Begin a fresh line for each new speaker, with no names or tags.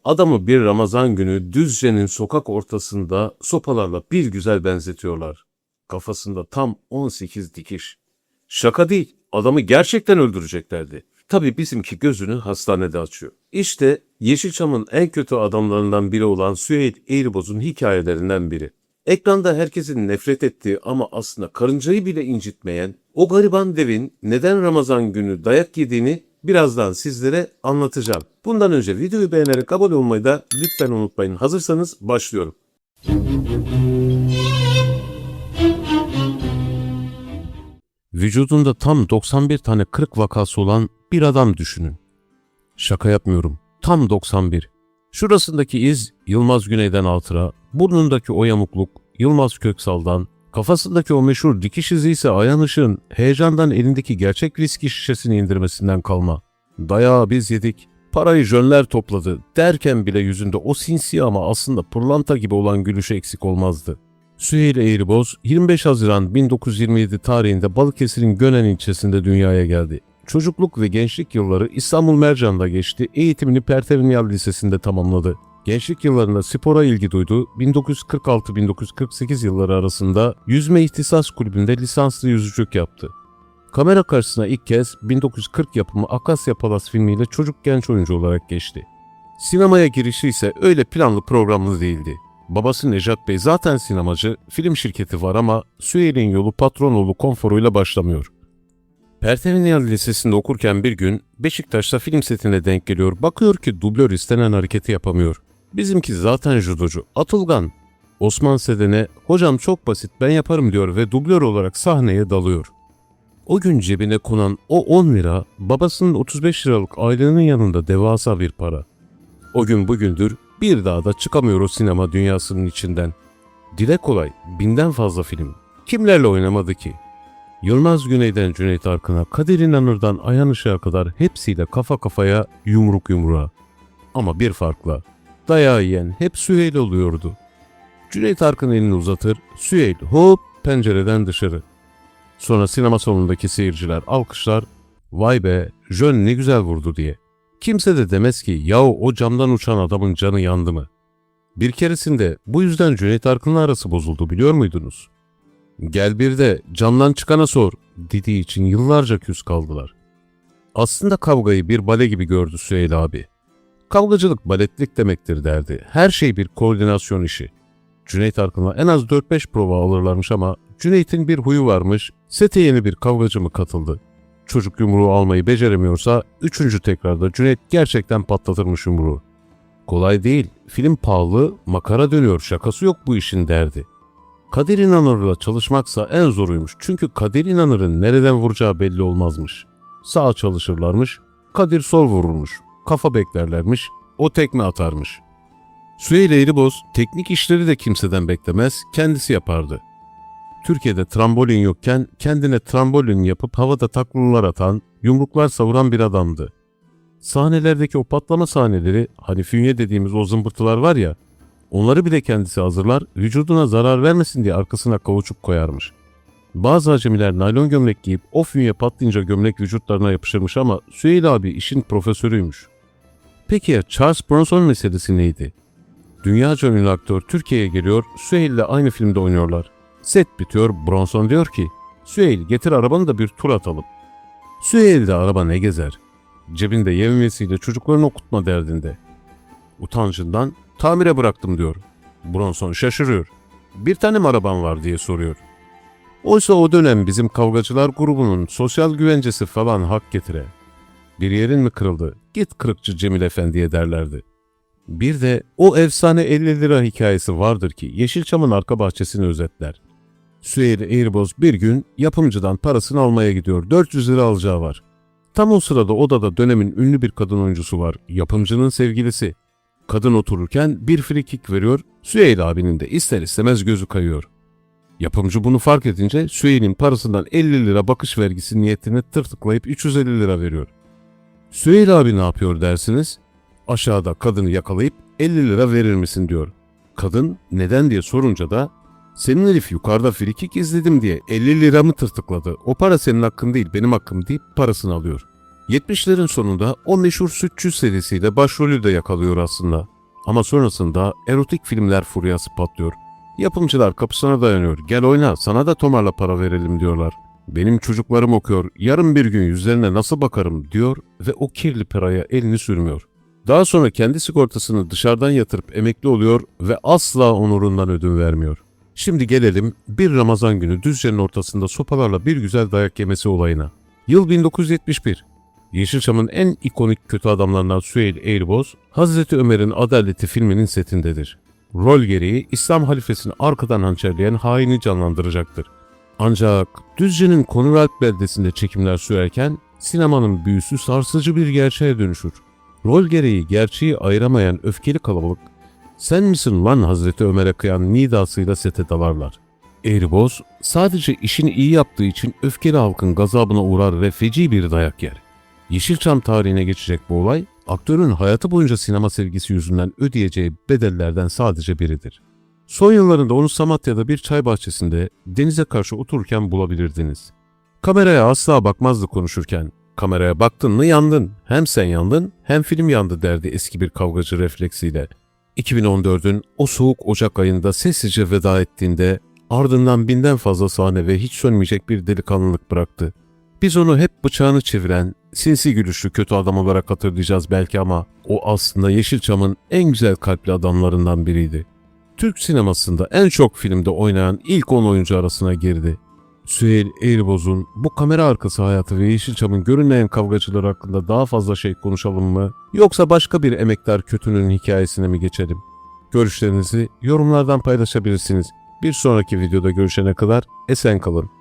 Adamı bir Ramazan günü Düzce'nin sokak ortasında sopalarla bir güzel benzetiyorlar. Kafasında tam 18 dikiş. Şaka değil, adamı gerçekten öldüreceklerdi. Tabii bizimki gözünü hastanede açıyor. İşte Yeşilçam'ın en kötü adamlarından biri olan Süheyl Eğriboz'un hikayelerinden biri. Ekranda herkesin nefret ettiği ama aslında karıncayı bile incitmeyen o gariban devin neden Ramazan günü dayak yediğini birazdan sizlere anlatacağım. Bundan önce videoyu beğenerek abone olmayı da lütfen unutmayın. Hazırsanız başlıyorum. Vücudunda tam 91 tane kırık vakası olan bir adam düşünün. Şaka yapmıyorum. Tam 91. Şurasındaki iz Yılmaz Güney'den Altıra, burnundaki o yamukluk Yılmaz Köksal'dan, kafasındaki o meşhur dikiş izi ise Ayhan Işık'ın heyecandan elindeki gerçek viski şişesini indirmesinden kalma. Dayağı biz yedik, parayı jönler topladı derken bile yüzünde o sinsi ama aslında pırlanta gibi olan gülüşü eksik olmazdı. Süheyl Eğriboz 25 Haziran 1927 tarihinde Balıkesir'in Gönen ilçesinde dünyaya geldi. Çocukluk ve gençlik yılları İstanbul Mercan'da geçti, eğitimini Pertevniyal Lisesi'nde tamamladı. Gençlik yıllarında spora ilgi duydu, 1946-1948 yılları arasında Yüzme İhtisas Kulübü'nde lisanslı yüzücülük yaptı. Kamera karşısına ilk kez 1940 yapımı Akasya Palas filmiyle çocuk genç oyuncu olarak geçti. Sinemaya girişi ise öyle planlı programlı değildi. Babası Necat Bey zaten sinemacı, film şirketi var ama Süheyl'in yolu patronoğlu konforuyla başlamıyor. Pertevniyal Lisesi'nde okurken bir gün Beşiktaş'ta film setine denk geliyor. Bakıyor ki dublör istenen hareketi yapamıyor. Bizimki zaten judocu, Atılgan. Osman Seden'e hocam çok basit ben yaparım diyor ve dublör olarak sahneye dalıyor. O gün cebine konan o 10 lira babasının 35 liralık ailenin yanında devasa bir para. O gün bugündür bir daha da çıkamıyor o sinema dünyasının içinden. Dile kolay, 1000'den fazla film. Kimlerle oynamadı ki? Yılmaz Güney'den Cüneyt Arkın'a, Kadir İnanır'dan Ayhan Işık'a kadar hepsiyle kafa kafaya, yumruk yumruğa. Ama bir farkla, dayağı yiyen hep Süheyl oluyordu. Cüneyt Arkın elini uzatır, Süheyl hop pencereden dışarı. Sonra sinema salonundaki seyirciler alkışlar, vay be Jön ne güzel vurdu diye. Kimse de demez ki yahu o camdan uçan adamın canı yandı mı? Bir keresinde bu yüzden Cüneyt Arkın'la arası bozuldu biliyor muydunuz? Gel bir de camdan çıkana sor dediği için yıllarca küs kaldılar. Aslında kavgayı bir bale gibi gördü Süheyl abi. Kavgacılık baletlik demektir derdi. Her şey bir koordinasyon işi. Cüneyt Arkın'la en az 4-5 prova alırlarmış ama Cüneyt'in bir huyu varmış. Sete yeni bir kavgacı mı katıldı? Çocuk yumruğu almayı beceremiyorsa 3. tekrarda Cüneyt gerçekten patlatırmış yumruğu. Kolay değil, film pahalı, makara dönüyor, şakası yok bu işin derdi. Kadir İnanır'la çalışmaksa en zoruymuş çünkü Kadir İnanır'ın nereden vuracağı belli olmazmış. Sağ çalışırlarmış, Kadir sol vururmuş, kafa beklerlermiş, o tekme atarmış. Süheyl Eğriboz teknik işleri de kimseden beklemez, kendisi yapardı. Türkiye'de trambolin yokken kendine trambolin yapıp havada taklalar atan, yumruklar savuran bir adamdı. Sahnelerdeki o patlama sahneleri, hani fünye dediğimiz o zımbırtılar var ya, onları bile kendisi hazırlar, vücuduna zarar vermesin diye arkasına kavuçuk koyarmış. Bazı acemiler naylon gömlek giyip o fünye patlayınca gömlek vücutlarına yapışırmış ama Süheyl abi işin profesörüymüş. Peki ya Charles Bronson meselesi neydi? Dünyaca ünlü aktör Türkiye'ye geliyor, Süheyl'le aynı filmde oynuyorlar. Set bitiyor, Bronson diyor ki, Süheyl getir arabanı da bir tur atalım. Süheyl de araba ne gezer? Cebinde yevmiyesiyle çocuklarını okutma derdinde. Utancından tamire bıraktım diyor. Bronson şaşırıyor. Bir tane mi araban var diye soruyor. Oysa o dönem bizim kavgacılar grubunun sosyal güvencesi falan hak getire. Bir yerin mi kırıldı? Git kırıkçı Cemil Efendi'ye derlerdi. Bir de o efsane 50 lira hikayesi vardır ki Yeşilçam'ın arka bahçesini özetler. Süheyl Eğriboz bir gün yapımcıdan parasını almaya gidiyor. 400 lira alacağı var. Tam o sırada odada dönemin ünlü bir kadın oyuncusu var. Yapımcının sevgilisi. Kadın otururken bir frikik veriyor. Süheyl abinin de ister istemez gözü kayıyor. Yapımcı bunu fark edince Süheyl'in parasından 50 lira bakış vergisi niyetine tırtıklayıp 350 lira veriyor. Süheyl abi ne yapıyor dersiniz? Aşağıda kadını yakalayıp 50 lira verir misin diyor. Kadın neden diye sorunca da senin herif yukarıda frikik izledim diye 50 liramı tırtıkladı. O para senin hakkın değil benim hakkım deyip parasını alıyor. 70'lerin sonunda o meşhur Sütçü serisiyle başrolü de yakalıyor aslında. Ama sonrasında erotik filmler furyası patlıyor. Yapımcılar kapısına dayanıyor. Gel oyna, sana da tomarla para verelim diyorlar. Benim çocuklarım okuyor, yarın bir gün yüzlerine nasıl bakarım diyor ve o kirli paraya elini sürmüyor. Daha sonra kendi sigortasını dışarıdan yatırıp emekli oluyor ve asla onurundan ödün vermiyor. Şimdi gelelim bir Ramazan günü Düzce'nin ortasında sopalarla bir güzel dayak yemesi olayına. Yıl 1971. Yeşilçam'ın en ikonik kötü adamlarından Süheyl Eğriboz, Hazreti Ömer'in Adaleti filminin setindedir. Rol gereği İslam halifesini arkadan hançerleyen haini canlandıracaktır. Ancak Düzce'nin Konuralp beldesinde çekimler sürerken sinemanın büyüsü sarsıcı bir gerçeğe dönüşür. Rol gereği gerçeği ayıramayan öfkeli kalabalık, "Sen misin lan Hazreti Ömer'e kıyan" nidasıyla sete dalarlar. Eğriboz sadece işini iyi yaptığı için öfkeli halkın gazabına uğrar ve feci bir dayak yer. Yeşilçam tarihine geçecek bu olay, aktörün hayatı boyunca sinema sevgisi yüzünden ödeyeceği bedellerden sadece biridir. Son yıllarında onu Samatya'da bir çay bahçesinde denize karşı otururken bulabilirdiniz. Kameraya asla bakmazdı konuşurken. "Kameraya baktın mı yandın. Hem sen yandın hem film yandı" derdi eski bir kavgacı refleksiyle. 2014'ün o soğuk Ocak ayında sessizce veda ettiğinde ardından binden fazla sahne ve hiç sönmeyecek bir delikanlılık bıraktı. Biz onu hep bıçağını çeviren, sinsi gülüşlü kötü adam olarak hatırlayacağız belki ama o aslında Yeşilçam'ın en güzel kalpli adamlarından biriydi. Türk sinemasında en çok filmde oynayan ilk 10 oyuncu arasına girdi. Süheyl Eğriboz'un bu kamera arkası hayatı ve Yeşilçam'ın görünmeyen kavgacıları hakkında daha fazla şey konuşalım mı? Yoksa başka bir emektar kötünün hikayesine mi geçelim? Görüşlerinizi yorumlardan paylaşabilirsiniz. Bir sonraki videoda görüşene kadar esen kalın.